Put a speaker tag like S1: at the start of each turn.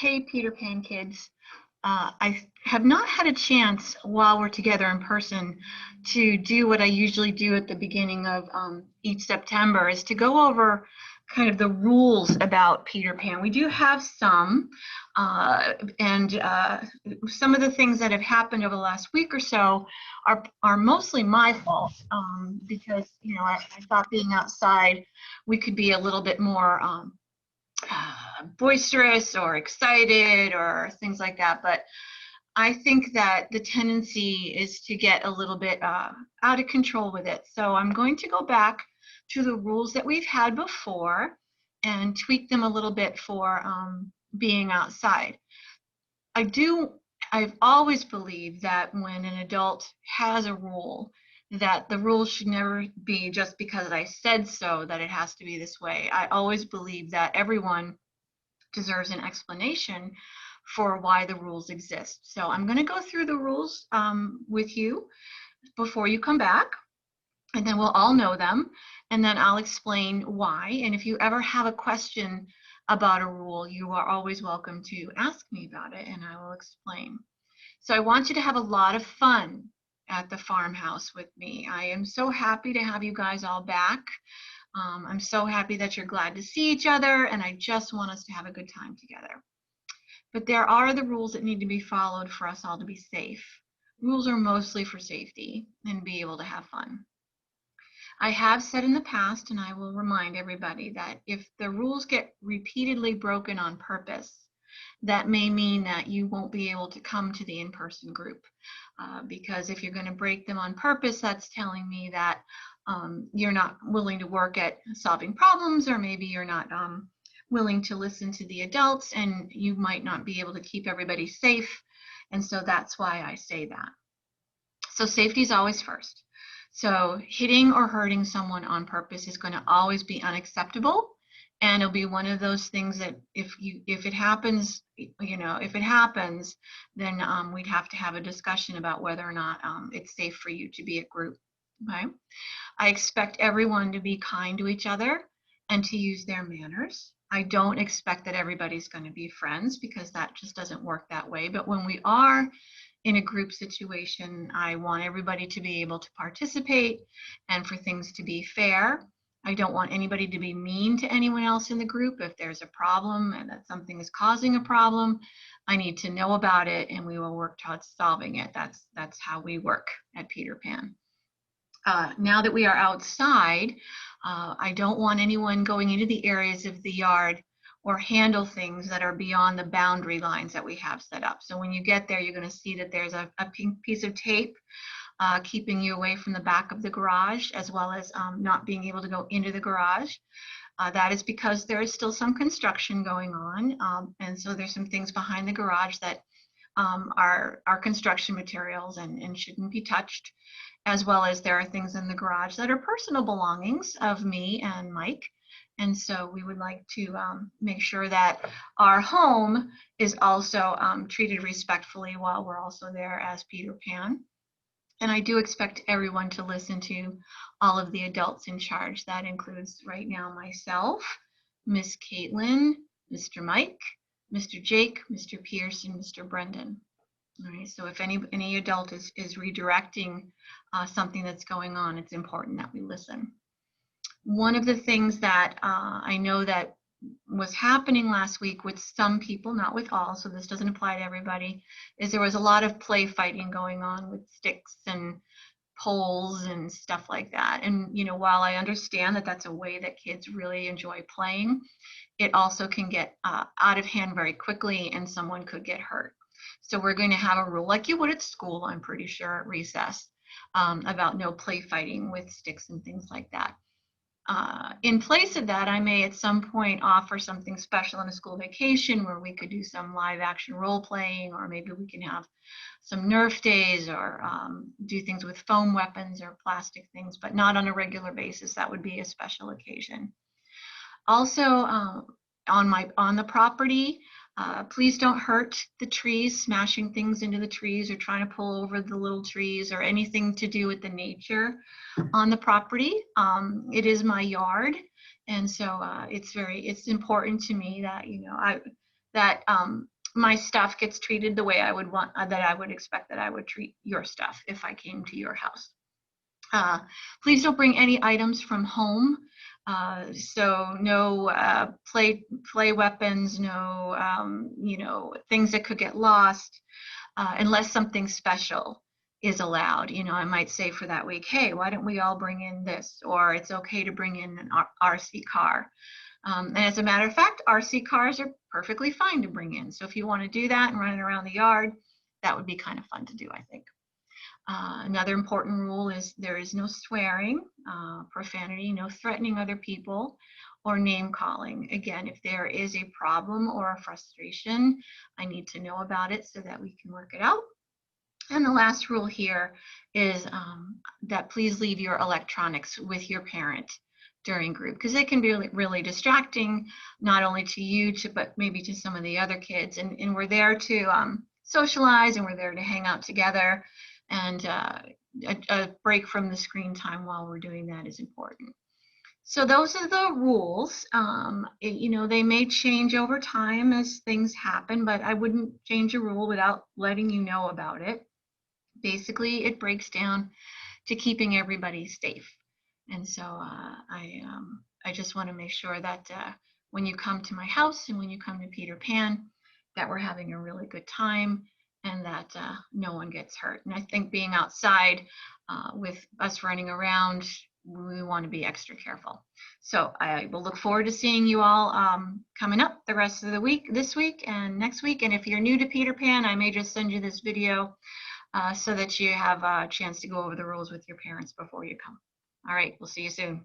S1: Hey, Peter Pan kids. I have not had a chance while we're together in person to do what I usually do at the beginning of each September, is to go over kind of the rules about Peter Pan. We do have some, and some of the things that have happened over the last week or so are mostly my fault, because I thought being outside we could be a little bit more boisterous or excited or things like that. But I think that the tendency is to get a little bit out of control with it. So I'm going to go back to the rules that we've had before and tweak them a little bit for being outside. I've always believed that when an adult has a rule, that the rule should never be just because I said so that it has to be this way. I always believe that everyone deserves an explanation for why the rules exist. So I'm going to go through the rules with you before you come back, and then we'll all know them, and then I'll explain why. And if you ever have a question about a rule, you are always welcome to ask me about it, and I will explain. So I want you to have a lot of fun at the farmhouse with me. I am so happy to have you guys all back. I'm so happy that you're glad to see each other, and I just want us to have a good time together. But there are the rules that need to be followed for us all to be safe. Rules are mostly for safety and be able to have fun. I have said in the past, and I will remind everybody, that if the rules get repeatedly broken on purpose, that may mean that you won't be able to come to the in-person group. Because if you're going to break them on purpose, that's telling me that you're not willing to work at solving problems, or maybe you're not willing to listen to the adults, and you might not be able to keep everybody safe. And so that's why I say that. So safety is always first. So hitting or hurting someone on purpose is going to always be unacceptable. And it'll be one of those things that if it happens, if it happens, then we'd have to have a discussion about whether or not it's safe for you to be at group. Okay. I expect everyone to be kind to each other and to use their manners. I don't expect that everybody's going to be friends, because that just doesn't work that way. But when we are in a group situation, I want everybody to be able to participate and for things to be fair. I don't want anybody to be mean to anyone else in the group. If there's a problem and that something is causing a problem, I need to know about it, and we will work towards solving it. That's how we work at Peter Pan. Now that we are outside, I don't want anyone going into the areas of the yard or handle things that are beyond the boundary lines that we have set up. So when you get there, you're going to see that there's a pink piece of tape keeping you away from the back of the garage, as well as not being able to go into the garage. That is because there is still some construction going on, and so there's some things behind the garage that are construction materials and shouldn't be touched, as well as there are things in the garage that are personal belongings of me and Mike. And so we would like to make sure that our home is also treated respectfully while we're also there as Peter Pan. And I do expect everyone to listen to all of the adults in charge. That includes right now myself, Miss Caitlin, Mr. Mike, Mr. Jake, Mr. Pierce, and Mr. Brendan. All right, so if any adult is redirecting something that's going on, it's important that we listen. One of the things that I know that was happening last week with some people, not with all, so this doesn't apply to everybody, is there was a lot of play fighting going on with sticks and poles and stuff like that. And while I understand that that's a way that kids really enjoy playing, it also can get out of hand very quickly, and someone could get hurt. So we're going to have a rule, like you would at school, I'm pretty sure, at recess, about no play fighting with sticks and things like that. In place of that, I may at some point offer something special in a school vacation where we could do some live action role playing, or maybe we can have some Nerf days, or do things with foam weapons or plastic things, but not on a regular basis. That would be a special occasion. Also, on the property, please don't hurt the trees, smashing things into the trees or trying to pull over the little trees, or anything to do with the nature on the property. It is my yard, and so it's important to me that that my stuff gets treated the way I would want, that I would expect that I would treat your stuff if I came to your house. Please don't bring any items from home. So no play weapons, no things that could get lost, unless something special is allowed. I might say for that week, hey, why don't we all bring in this? Or it's okay to bring in an RC car. And as a matter of fact, RC cars are perfectly fine to bring in. So if you want to do that and run it around the yard, that would be kind of fun to do, I think. Another important rule is there is no swearing, profanity, no threatening other people, or name calling. Again, if there is a problem or a frustration, I need to know about it so that we can work it out. And the last rule here is that please leave your electronics with your parent during group, because it can be really distracting, not only to you, but maybe to some of the other kids. And we're there to socialize, and we're there to hang out together. And a break from the screen time while we're doing that is important. So those are the rules. They may change over time as things happen, but I wouldn't change a rule without letting you know about it. Basically, it breaks down to keeping everybody safe. And so I just want to make sure that when you come to my house and when you come to Peter Pan, that we're having a really good time and that no one gets hurt. And I think being outside with us running around, we want to be extra careful. So I will look forward to seeing you all coming up the rest of the week, this week and next week. And if you're new to Peter Pan, I may just send you this video so that you have a chance to go over the rules with your parents before you come. All right, we'll see you soon.